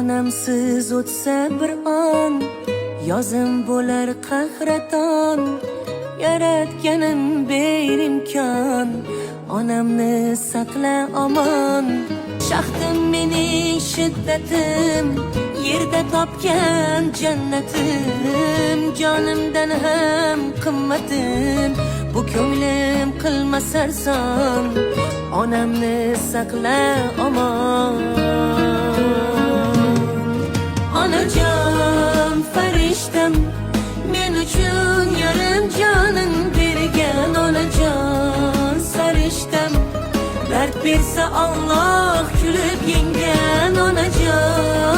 onamsiz o'tsa bir on, yozim bo'lar qahraton. Yaratganim berimkon, onamni saqla omon. Shahdim mening shiddatim, yerda topgan jannatim. Jonimdan ham qimmatim, bu ko'nglim qilma sarson. Onamni saqla omon. Onajon farishtam, men uchun yarim jonin bergan. Onajon sarishtam, dard bersa Alloh kulib yengan. Onajon